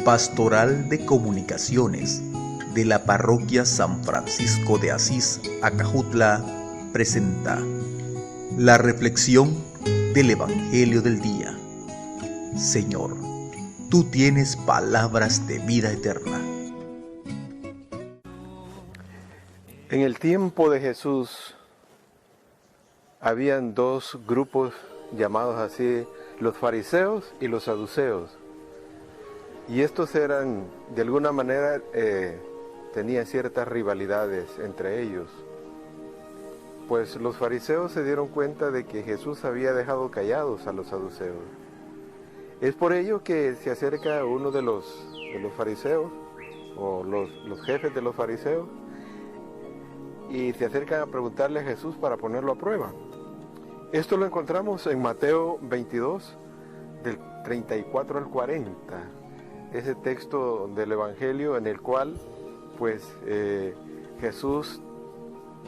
Pastoral de Comunicaciones de la Parroquia San Francisco de Asís, Acajutla, presenta la reflexión del Evangelio del día. Señor, tú tienes palabras de vida eterna. En el tiempo de Jesús habían dos grupos llamados así, los fariseos y los saduceos. Y estos eran, de alguna manera, tenían ciertas rivalidades entre ellos. Pues los fariseos se dieron cuenta de que Jesús había dejado callados a los saduceos. Es por ello que se acerca uno de los fariseos, o los jefes de los fariseos, y se acercan a preguntarle a Jesús para ponerlo a prueba. Esto lo encontramos en Mateo 22, del 34 al 40. Ese texto del Evangelio en el cual pues Jesús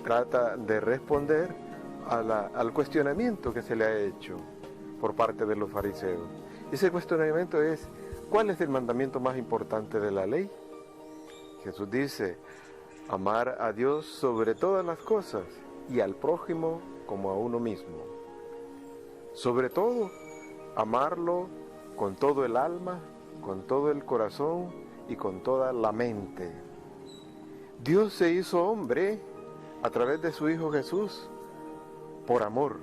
trata de responder al cuestionamiento que se le ha hecho por parte de los fariseos. Ese cuestionamiento es: ¿cuál es el mandamiento más importante de la ley? Jesús dice: amar a Dios sobre todas las cosas y al prójimo como a uno mismo. Sobre todo, amarlo con todo el alma, con todo el corazón y con toda la mente. Dios se hizo hombre a través de su Hijo Jesús por amor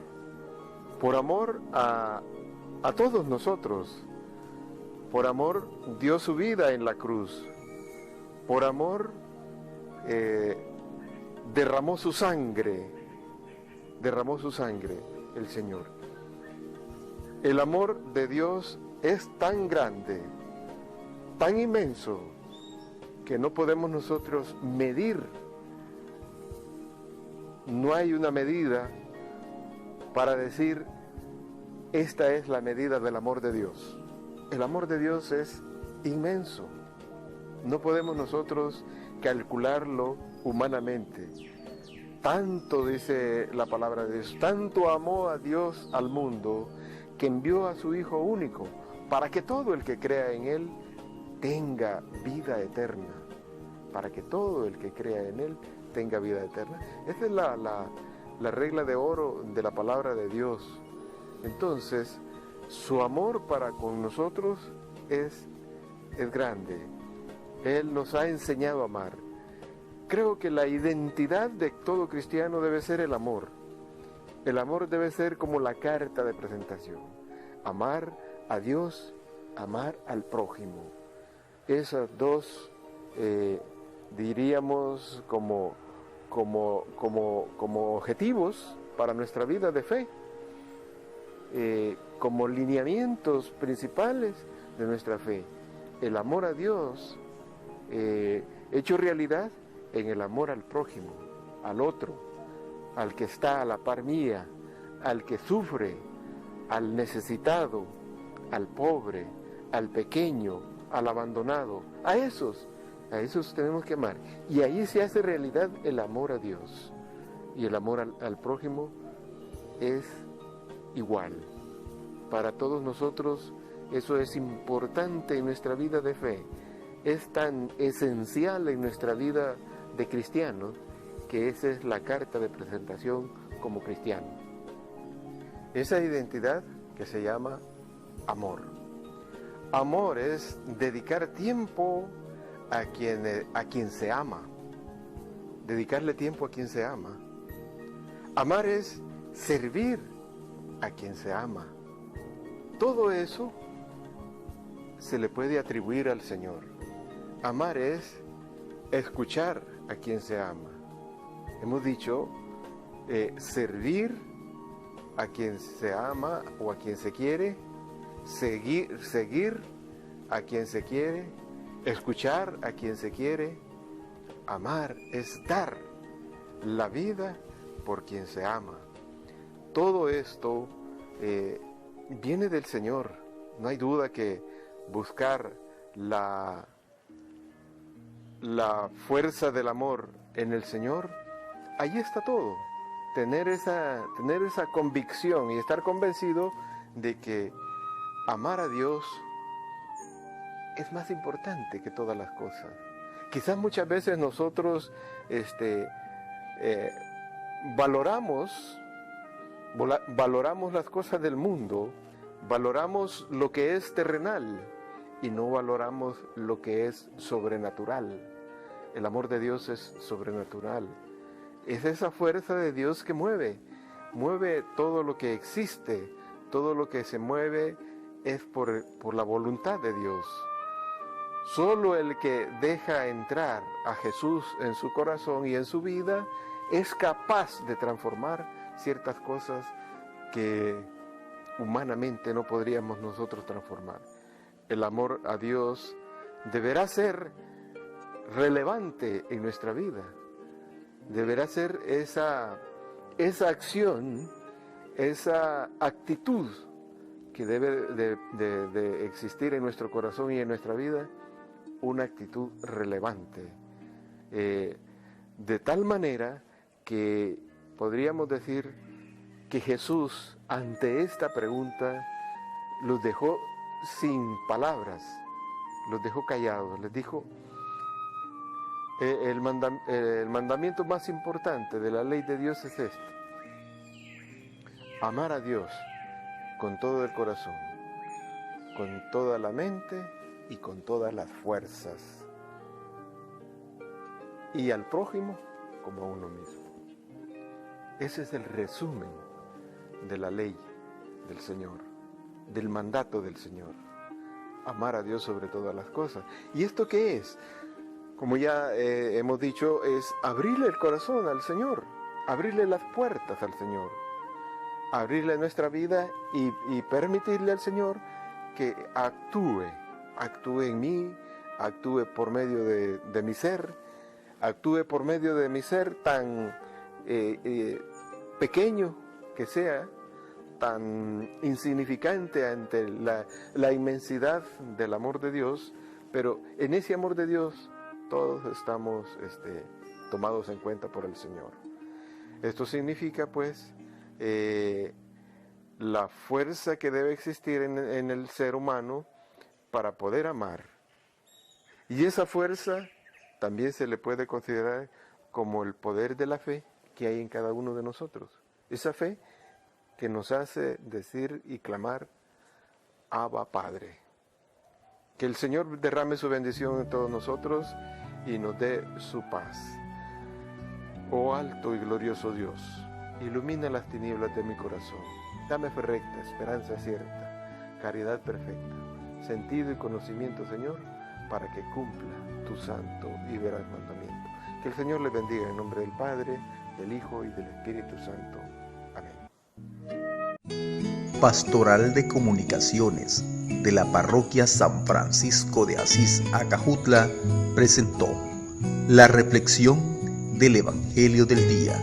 a todos nosotros. Por amor dio su vida en la cruz. Por amor derramó su sangre el Señor. El amor de Dios es tan grande, tan inmenso, que no podemos nosotros medir. No hay una medida para decir: esta es la medida del amor de Dios. El amor de Dios es inmenso. No podemos nosotros calcularlo humanamente. Tanto, dice la palabra de Dios, tanto amó a Dios al mundo, que envió a su Hijo único, para que todo el que crea en Él tenga vida eterna. Para que todo el que crea en Él tenga vida eterna. Esta es la regla de oro de la palabra de Dios. Entonces, su amor para con nosotros es grande. Él nos ha enseñado a amar. Creo que la identidad de todo cristiano debe ser el amor. El amor debe ser como la carta de presentación. Amar a Dios, amar al prójimo. Esas dos, diríamos, como objetivos para nuestra vida de fe, como lineamientos principales de nuestra fe. El amor a Dios, hecho realidad en el amor al prójimo, al otro, al que está a la par mía, al que sufre, al necesitado, al pobre, al pequeño, al abandonado. A esos tenemos que amar. Y ahí se hace realidad el amor a Dios. Y el amor al prójimo es igual. Para todos nosotros eso es importante en nuestra vida de fe. Es tan esencial en nuestra vida de cristianos, que esa es la carta de presentación como cristiano. Esa identidad que se llama amor. Amor es dedicar tiempo a quien se ama. Dedicarle tiempo a quien se ama. Amar es servir a quien se ama. Todo eso se le puede atribuir al Señor. Amar es escuchar a quien se ama. Hemos dicho servir a quien se ama o a quien se quiere, seguir a quien se quiere, escuchar a quien se quiere. Amar es dar la vida por quien se ama. Todo esto viene del Señor. No hay duda que buscar la fuerza del amor en el Señor, ahí está todo. Tener esa convicción y estar convencido de que amar a Dios es más importante que todas las cosas. Quizás muchas veces nosotros valoramos las cosas del mundo, valoramos lo que es terrenal y no valoramos lo que es sobrenatural. El amor de Dios es sobrenatural. Es esa fuerza de Dios que mueve todo lo que existe, todo lo que se mueve es por la voluntad de Dios. Solo el que deja entrar a Jesús en su corazón y en su vida es capaz de transformar ciertas cosas que humanamente no podríamos nosotros transformar. El amor a Dios deberá ser relevante en nuestra vida. Deberá ser esa acción, esa actitud que debe de existir en nuestro corazón y en nuestra vida, una actitud relevante. De tal manera que podríamos decir que Jesús, ante esta pregunta, los dejó sin palabras, los dejó callados, les dijo, el mandamiento más importante de la ley de Dios es este: amar a Dios con todo el corazón, con toda la mente y con todas las fuerzas, y al prójimo como a uno mismo. Ese es el resumen de la ley del Señor, del mandato del Señor: amar a Dios sobre todas las cosas. ¿Y esto qué es? Como ya hemos dicho, es abrirle el corazón al Señor, abrirle las puertas al Señor, abrirle nuestra vida y permitirle al Señor que actúe en mí, actúe por medio de mi ser, actúe por medio de mi ser tan pequeño que sea, tan insignificante ante la inmensidad del amor de Dios, pero en ese amor de Dios todos estamos tomados en cuenta por el Señor. Esto significa pues la fuerza que debe existir en el ser humano para poder amar. Y esa fuerza también se le puede considerar como el poder de la fe que hay en cada uno de nosotros. Esa fe que nos hace decir y clamar: Abba, Padre. Que el Señor derrame su bendición en todos nosotros y nos dé su paz. Oh alto y glorioso Dios, ilumina las tinieblas de mi corazón. Dame fe recta, esperanza cierta, caridad perfecta, sentido y conocimiento, Señor, para que cumpla tu santo y veraz mandamiento. Que el Señor le bendiga en nombre del Padre, del Hijo y del Espíritu Santo. Amén. Pastoral de Comunicaciones de la Parroquia San Francisco de Asís, Acajutla, presentó la reflexión del Evangelio del Día.